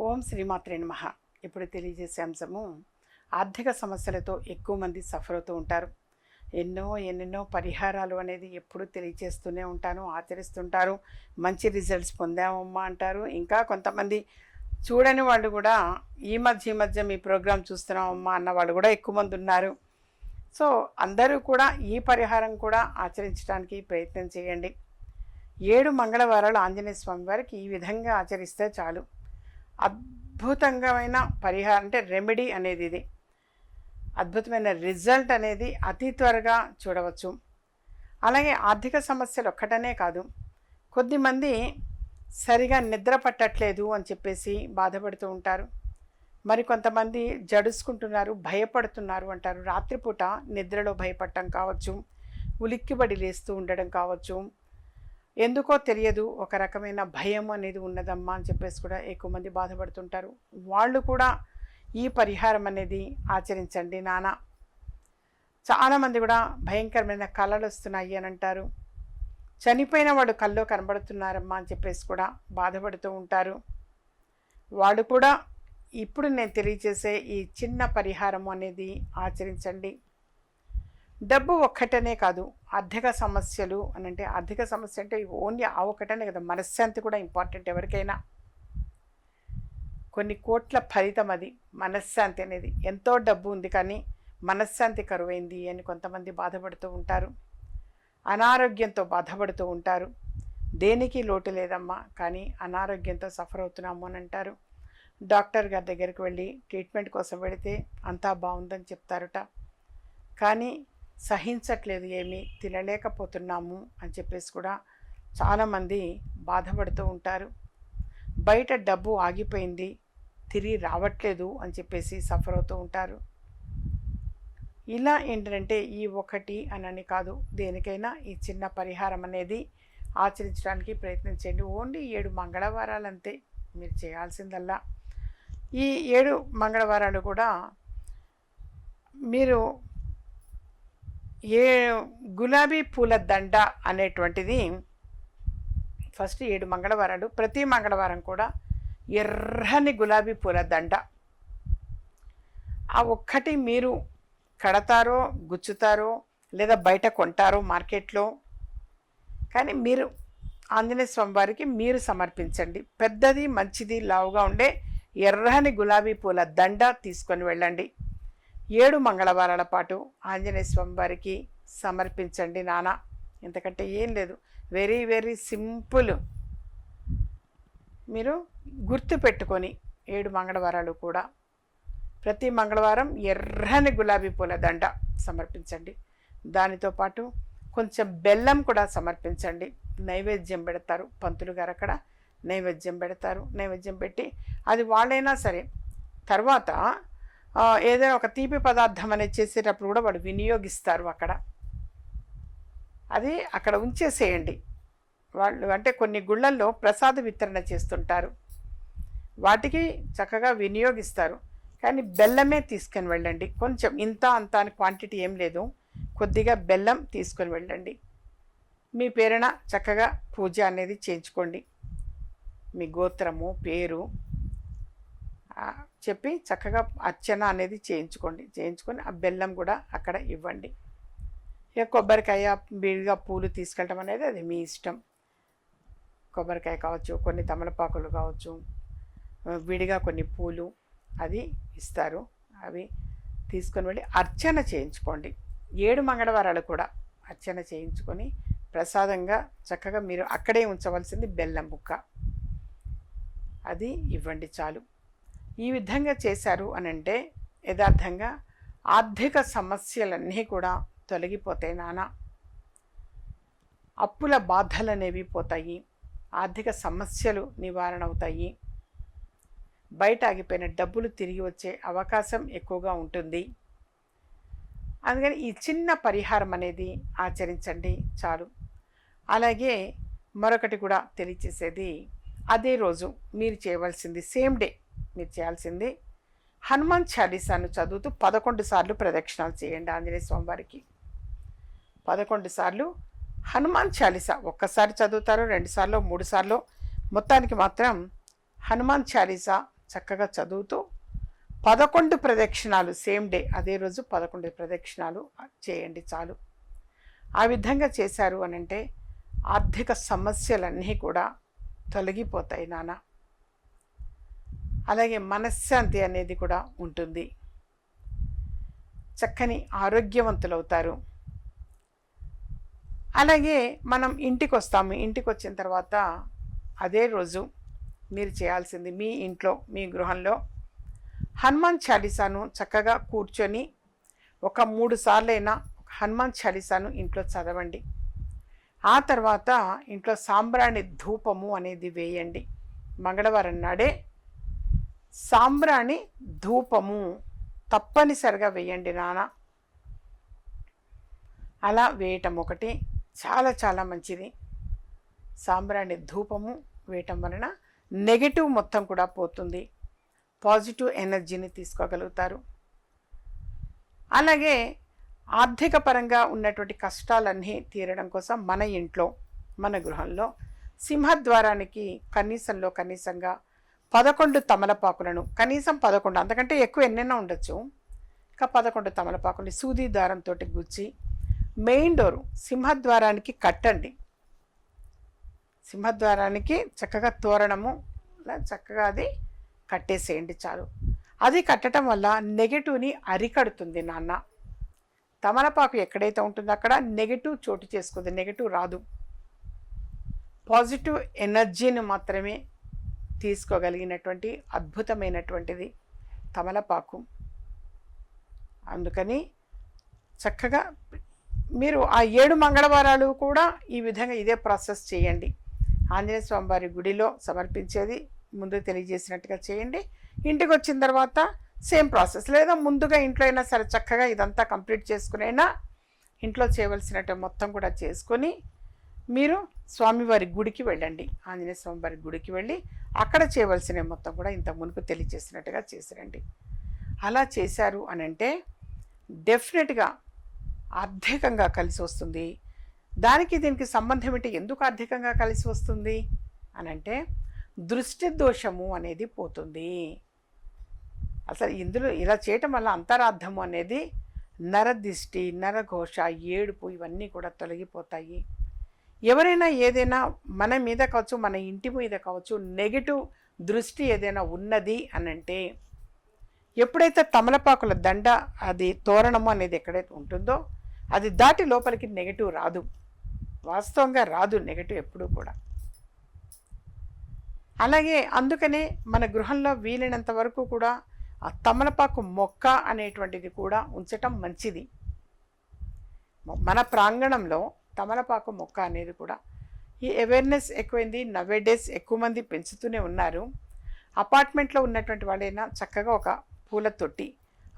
ఓం శ్రీమాత్రే నమః. ఇప్పుడు తెలియజేసే అంశము ఆర్థిక సమస్యలతో ఎక్కువ మంది సఫర్ అవుతూ ఉంటారు. ఎన్నెన్నో పరిహారాలు అనేది ఎప్పుడు తెలియజేస్తూనే ఉంటాను, ఆచరిస్తుంటారు. మంచి రిజల్ట్స్ పొందామమ్మా అంటారు. ఇంకా కొంతమంది చూడని వాళ్ళు కూడా ఈ మధ్య మీ ప్రోగ్రాం చూస్తున్నామమ్మా అన్న వాళ్ళు కూడా ఎక్కువ మంది ఉన్నారు. సో అందరూ కూడా ఈ పరిహారం కూడా ఆచరించడానికి ప్రయత్నం చేయండి. 7 మంగళవారాలు ఆంజనేయ స్వామి వారికి ఈ విధంగా ఆచరిస్తే చాలు. అద్భుతంగా పరిహారం అంటే రెమెడీ అనేది ఇది. అద్భుతమైన రిజల్ట్ అనేది అతి త్వరగా చూడవచ్చు. అలాగే ఆర్థిక సమస్యలు ఒక్కటనే కాదు, కొద్దిమంది సరిగా నిద్ర పట్టట్లేదు అని చెప్పేసి బాధపడుతూ ఉంటారు. మరి కొంతమంది జడుసుకుంటున్నారు, భయపడుతున్నారు అంటారు. రాత్రిపూట నిద్రలో భయపడటం కావచ్చు, ఉలిక్కిపడి లేస్తూ ఉండడం కావచ్చు, ఎందుకో తెలియదు ఒక రకమైన భయం అనేది ఉన్నదమ్మా అని చెప్పేసి కూడా ఎక్కువ మంది బాధపడుతుంటారు. వాళ్ళు కూడా ఈ పరిహారం అనేది ఆచరించండి నాన్న. చాలామంది కూడా భయంకరమైన కళలు వస్తున్నాయి అని అంటారు. చనిపోయిన వాడు కల్లో కనబడుతున్నారమ్మా అని చెప్పేసి కూడా బాధపడుతూ ఉంటారు. వాళ్ళు కూడా ఇప్పుడు నేను తెలియజేసే ఈ చిన్న పరిహారం అనేది ఆచరించండి. డబ్బు ఒక్కటనే కాదు, ఆర్థిక సమస్యలు అని అంటే ఆర్థిక సమస్య అంటే ఓన్లీ ఆ ఒక్కటనే కదా, మనశ్శాంతి కూడా ఇంపార్టెంట్ ఎవరికైనా. కొన్ని కోట్ల ఫలితం అది మనశ్శాంతి అనేది. ఎంతో డబ్బు ఉంది కానీ మనశ్శాంతి కరువైంది అని కొంతమంది బాధపడుతూ ఉంటారు. అనారోగ్యంతో బాధపడుతూ ఉంటారు. దేనికి లోటు లేదమ్మా, కానీ అనారోగ్యంతో సఫర్ అవుతున్నాము అని అంటారు. డాక్టర్ గారి దగ్గరికి వెళ్ళి ట్రీట్మెంట్ కోసం వెళితే అంతా బాగుందని చెప్తారుట, కానీ సహించట్లేదు, ఏమీ తినలేకపోతున్నాము అని చెప్పేసి కూడా చాలామంది బాధపడుతూ ఉంటారు. బయట డబ్బు ఆగిపోయింది, తిరిగి రావట్లేదు అని చెప్పేసి సఫర్ అవుతూ ఉంటారు. ఇలా ఏంటంటే ఈ ఒకటి అని కాదు, దేనికైనా ఈ చిన్న పరిహారం అనేది ఆచరించడానికి ప్రయత్నించండి. ఓన్లీ 7 మంగళవారాలు అంతే మీరు చేయాల్సిందల్లా. ఈ 7 మంగళవారాలు కూడా మీరు గులాబీ పూల దండ అనేటువంటిది ఫస్ట్ 7 మంగళవారాలు, ప్రతి మంగళవారం కూడా ఎర్రని గులాబీ పూల దండ ఆ ఒక్కటి మీరు కడతారో, గుచ్చుతారో, లేదా బయట కొంటారో మార్కెట్లో, కానీ మీరు ఆంజనేయ స్వామి వారికి మీరు సమర్పించండి. పెద్దది మంచిది లావుగా ఉండే ఎర్రని గులాబీ పూల దండ తీసుకొని వెళ్ళండి. 7 మంగళవారాల పాటు ఆంజనేయ స్వామి వారికి సమర్పించండి నాన్న. ఎందుకంటే ఏం లేదు, వెరీ వెరీ సింపుల్. మీరు గుర్తు పెట్టుకొని 7 మంగళవారాలు కూడా ప్రతి మంగళవారం ఎర్రని గులాబీ పూల దండ సమర్పించండి. దానితో పాటు కొంచెం బెల్లం కూడా సమర్పించండి. నైవేద్యం పెడతారు పంతులు గారు, అక్కడ నైవేద్యం పెడతారు. నైవేద్యం పెట్టి అది వాళ్ళైనా సరే తర్వాత ఏదైనా ఒక తీపి పదార్థం అనేది చేసేటప్పుడు కూడా వాడు వినియోగిస్తారు అక్కడ. అది అక్కడ ఉంచేసేయండి. వాళ్ళు అంటే కొన్ని గుళ్ళల్లో ప్రసాద వితరణ చేస్తుంటారు, వాటికి చక్కగా వినియోగిస్తారు. కానీ బెల్లమే తీసుకొని వెళ్ళండి. కొంచెం ఇంత అంత అని క్వాంటిటీ ఏం లేదు, కొద్దిగా బెల్లం తీసుకొని వెళ్ళండి. మీ పేరున చక్కగా పూజ అనేది చేయించుకోండి. మీ గోత్రము, పేరు చెప్పి చక్కగా అర్చన అనేది చేయించుకొని ఆ బెల్లం కూడా అక్కడ ఇవ్వండి. ఇక కొబ్బరికాయ, విడిగా పూలు తీసుకెళ్ళటం అనేది అది మీ ఇష్టం. కొబ్బరికాయ కావచ్చు, కొన్ని తమలపాకులు కావచ్చు, విడిగా కొన్ని పూలు అది ఇస్తారు. అవి తీసుకొని వెళ్ళి అర్చన చేయించుకోండి. 7 మంగళవారాలు కూడా అర్చన చేయించుకొని ప్రసాదంగా చక్కగా మీరు అక్కడే ఉంచవలసింది బెల్లం ముక్క, అది ఇవ్వండి చాలు. ఈ విధంగా చేశారు అని అంటే యథార్థంగా ఆర్థిక సమస్యలన్నీ కూడా తొలగిపోతాయి నాన్న. అప్పుల బాధలు అనేవి పోతాయి, ఆర్థిక సమస్యలు నివారణ అవుతాయి, బయట ఆగిపోయిన డబ్బులు తిరిగి వచ్చే అవకాశం ఎక్కువగా ఉంటుంది. అందుకని ఈ చిన్న పరిహారం అనేది ఆచరించండి చాలు. అలాగే మరొకటి కూడా తెలియచేసేది, అదే రోజు మీరు చేయవలసింది సేమ్ డే మీరు చేయాల్సింది హనుమాన్ చాలీసాను చదువుతూ 11 సార్లు ప్రదక్షిణాలు చేయండి ఆంజనేయ స్వామి వారికి. 11 సార్లు హనుమాన్ చాలీసా, ఒక్కసారి చదువుతారో 2 సార్లు 3 సార్లు, మొత్తానికి మాత్రం హనుమాన్ చాలీసా చక్కగా చదువుతూ 11 ప్రదక్షిణాలు సేమ్ డే అదే రోజు 11 ప్రదక్షిణాలు చేయండి చాలు. ఆ విధంగా చేశారు అనంటే ఆర్థిక సమస్యలన్నీ కూడా తొలగిపోతాయి నాన్న. అలాగే మనశ్శాంతి అనేది కూడా ఉంటుంది. చక్కని ఆరోగ్యవంతులవుతారు. అలాగే మనం ఇంటికి వస్తాము. ఇంటికి వచ్చిన తర్వాత అదే రోజు మీరు చేయాల్సింది మీ ఇంట్లో మీ గృహంలో హనుమాన్ చాలీసాను చక్కగా కూర్చొని ఒక 3 సార్లైనా హనుమాన్ చాలీసాను ఇంట్లో చదవండి. ఆ తర్వాత ఇంట్లో సాంబ్రాణి ధూపము అనేది వేయండి. మంగళవారం నాడే సాంబ్రాణి ధూపము తప్పనిసరిగా వేయండి నాన్న. అలా వేయటం ఒకటి చాలా చాలా మంచిది. సాంబ్రాణి ధూపము వేయటం వలన నెగటివ్ మొత్తం కూడా పోతుంది. పాజిటివ్ ఎనర్జీని తీసుకోగలుగుతారు. అలాగే ఆర్థిక పరంగా ఉన్నటువంటి కష్టాలన్నీ తీరడం కోసం మన ఇంట్లో మన గృహంలో సింహద్వారానికి కనీసంగా 11 తమలపాకులను, కనీసం 11, అంతకంటే ఎక్కువ ఎన్నైనా ఉండొచ్చు, ఇంకా 11 తమలపాకుని సూది దారంతో గుచ్చి మెయిన్ డోరు సింహద్వారానికి కట్టండి. సింహద్వారానికి చక్కగా తోరణము చక్కగా అది కట్టేసేయండి చాలు. అది కట్టడం వల్ల నెగటివ్ని అరికడుతుంది నాన్న. తమలపాకు ఎక్కడైతే ఉంటుందో అక్కడ నెగటివ్ చోటు చేసుకుంది, నెగటివ్ రాదు. పాజిటివ్ ఎనర్జీని మాత్రమే తీసుకోగలిగినటువంటి అద్భుతమైనటువంటిది తమలపాకు. అందుకని చక్కగా మీరు ఆ 7 మంగళవారాలు కూడా ఈ విధంగా ఇదే ప్రాసెస్ చేయండి. ఆంజనేయ స్వామి వారి గుడిలో సమర్పించేది ముందు తెలియజేసినట్టుగా చేయండి. ఇంటికి వచ్చిన తర్వాత సేమ్ ప్రాసెస్, లేదా ముందుగా ఇంట్లో అయినా సరే చక్కగా ఇదంతా కంప్లీట్ చేసుకునైనా ఇంట్లో చేయవలసినట్టు మొత్తం కూడా చేసుకొని మీరు స్వామివారి గుడికి వెళ్ళండి. ఆంజనేయ స్వామివారి గుడికి వెళ్ళి అక్కడ చేయవలసిన మొత్తం కూడా ఇంత మునుపు తెలియజేసినట్టుగా చేసిరండి. అలా చేశారు అనంటే డెఫినెట్గా ఆర్థికంగా కలిసి వస్తుంది. దానికి దీనికి సంబంధం ఏంటి, ఎందుకు ఆర్థికంగా కలిసి వస్తుంది అనంటే దృష్టి దోషము అనేది పోతుంది. అసలు ఇందులో ఇలా చేయటం వల్ల అంతరార్థము అనేది నరదిష్టి, నరఘోష, ఏడుపు ఇవన్నీ కూడా తొలగిపోతాయి. ఎవరైనా ఏదైనా మన మీద కావచ్చు, మన ఇంటి మీద కావచ్చు, నెగిటివ్ దృష్టి ఏదైనా ఉన్నది అనంటే ఎప్పుడైతే తమలపాకుల దండ అది తోరణము అనేది ఎక్కడైతే ఉంటుందో అది దాటి లోపలికి నెగిటివ్ రాదు. వాస్తవంగా రాదు నెగిటివ్ ఎప్పుడూ కూడా. అలాగే అందుకనే మన గృహంలో వీలైనంత వరకు కూడా ఆ తమలపాకు మొక్క అనేటువంటిది కూడా ఉంచటం మంచిది. మన ప్రాంగణంలో తమలపాకు మొక్క అనేది కూడా ఈ అవేర్నెస్ ఎక్కువైంది. నవేడేస్ ఎక్కువ మంది పెంచుతూనే ఉన్నారు. అపార్ట్మెంట్లో ఉన్నటువంటి వాళ్ళైనా చక్కగా ఒక పూల తొట్టి,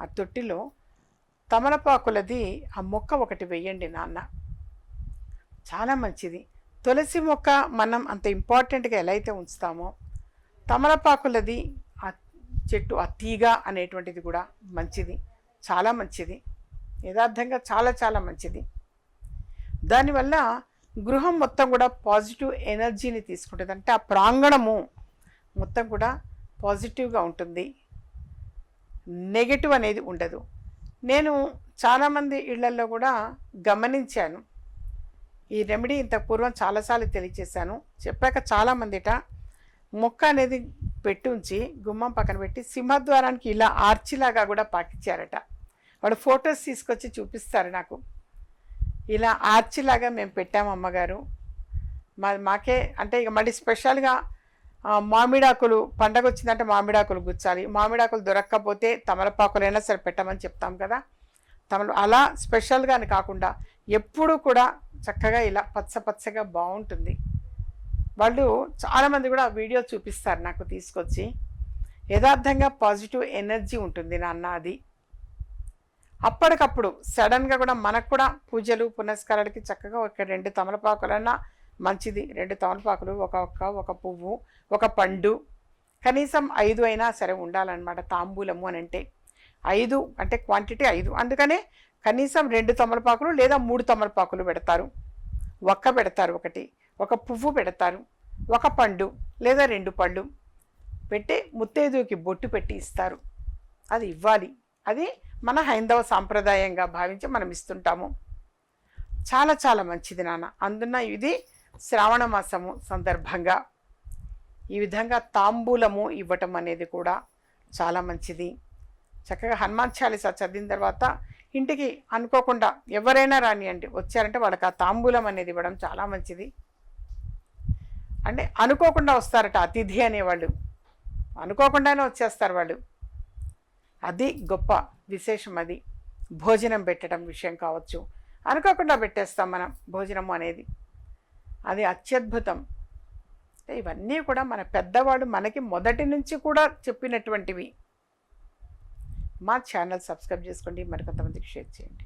ఆ తొట్టిలో తమలపాకులది ఆ మొక్క ఒకటి వేయండి నాన్న, చాలా మంచిది. తులసి మొక్క మనం అంత ఇంపార్టెంట్గా ఎలా అయితే ఉంచుతామో తమలపాకులది ఆ చెట్టు, ఆ తీగ అనేటువంటిది కూడా మంచిది, చాలా మంచిది. యథార్థంగా చాలా చాలా మంచిది. దానివల్ల గృహం మొత్తం కూడా పాజిటివ్ ఎనర్జీని తీసుకుంటుంది. అంటే ఆ ప్రాంగణము మొత్తం కూడా పాజిటివ్గా ఉంటుంది, నెగటివ్ అనేది ఉండదు. నేను చాలామంది ఇళ్లల్లో కూడా గమనించాను. ఈ రెమెడీ ఇంత పూర్వం చాలాసార్లు తెలియచేశాను. చెప్పాక చాలామందిట మొక్క అనేది పెట్టి ఉంచి గుమ్మం పక్కన పెట్టి సింహద్వారానికి ఇలా ఆర్చిలాగా కూడా పాకిచ్చారట. వాడు ఫొటోస్ తీసుకొచ్చి చూపిస్తారు నాకు. ఇలా ఆర్చిలాగా మేము పెట్టాము అమ్మగారు. మాకే అంటే ఇక మళ్ళీ స్పెషల్గా మామిడాకులు పండగ వచ్చిందంటే మామిడాకులు గుచ్చాలి. మామిడాకులు దొరక్కపోతే తమలపాకులైనా సరే పెట్టమని చెప్తాం కదా. అలా స్పెషల్గా అని కాకుండా ఎప్పుడూ కూడా చక్కగా ఇలా పచ్చగా బాగుంటుంది. వాళ్ళు చాలామంది కూడా వీడియో చూపిస్తారు నాకు తీసుకొచ్చి. యథార్థంగా పాజిటివ్ ఎనర్జీ ఉంటుంది నాన్న. అది అప్పటికప్పుడు సడన్గా కూడా మనకు కూడా పూజలు పునస్కారాలకి చక్కగా ఒక 2 తమలపాకులన్నా మంచిది. 2 తమలపాకులు, ఒక పువ్వు, ఒక పండు, కనీసం 5 అయినా సరే ఉండాలన్నమాట. తాంబూలము అని అంటే 5 అంటే క్వాంటిటీ 5. అందుకనే కనీసం 2 తమలపాకులు లేదా 3 తమలపాకులు పెడతారు. పెడతారు ఒకటి, ఒక పువ్వు పెడతారు, ఒక పండు లేదా 2 పళ్ళు, పెట్టి ముత్తైదువుకి బొట్టు పెట్టి ఇస్తారు. అది ఇవ్వాలి. అది మన హైందవ సాంప్రదాయంగా భావించి మనం ఇస్తుంటాము. చాలా చాలా మంచిది నాన్న. అందున ఇది శ్రావణ మాసము సందర్భంగా ఈ విధంగా తాంబూలము ఇవ్వటం అనేది కూడా చాలా మంచిది. చక్కగా హనుమాన్ చాలీసా చదివిన తర్వాత ఇంటికి అనుకోకుండా ఎవరైనా రానియండి వచ్చారంటే వాళ్ళకి ఆ తాంబూలం అనేది ఇవ్వడం చాలా మంచిది. అంటే అనుకోకుండా వస్తారట అతిథి అనేవాళ్ళు, అనుకోకుండానే వచ్చేస్తారు వాళ్ళు. అది గొప్ప విశేషం. అది భోజనం పెట్టడం విషయం కావచ్చు, అనుకోకుండా పెట్టేస్తాం మనం భోజనము అనేది, అది అత్యద్భుతం. ఇవన్నీ కూడా మన పెద్దవాళ్ళు మనకి మొదటి నుంచి కూడా చెప్పినటువంటివి. మా ఛానల్ సబ్స్క్రైబ్ చేసుకోండి, మరికొంతమందికి షేర్ చేయండి.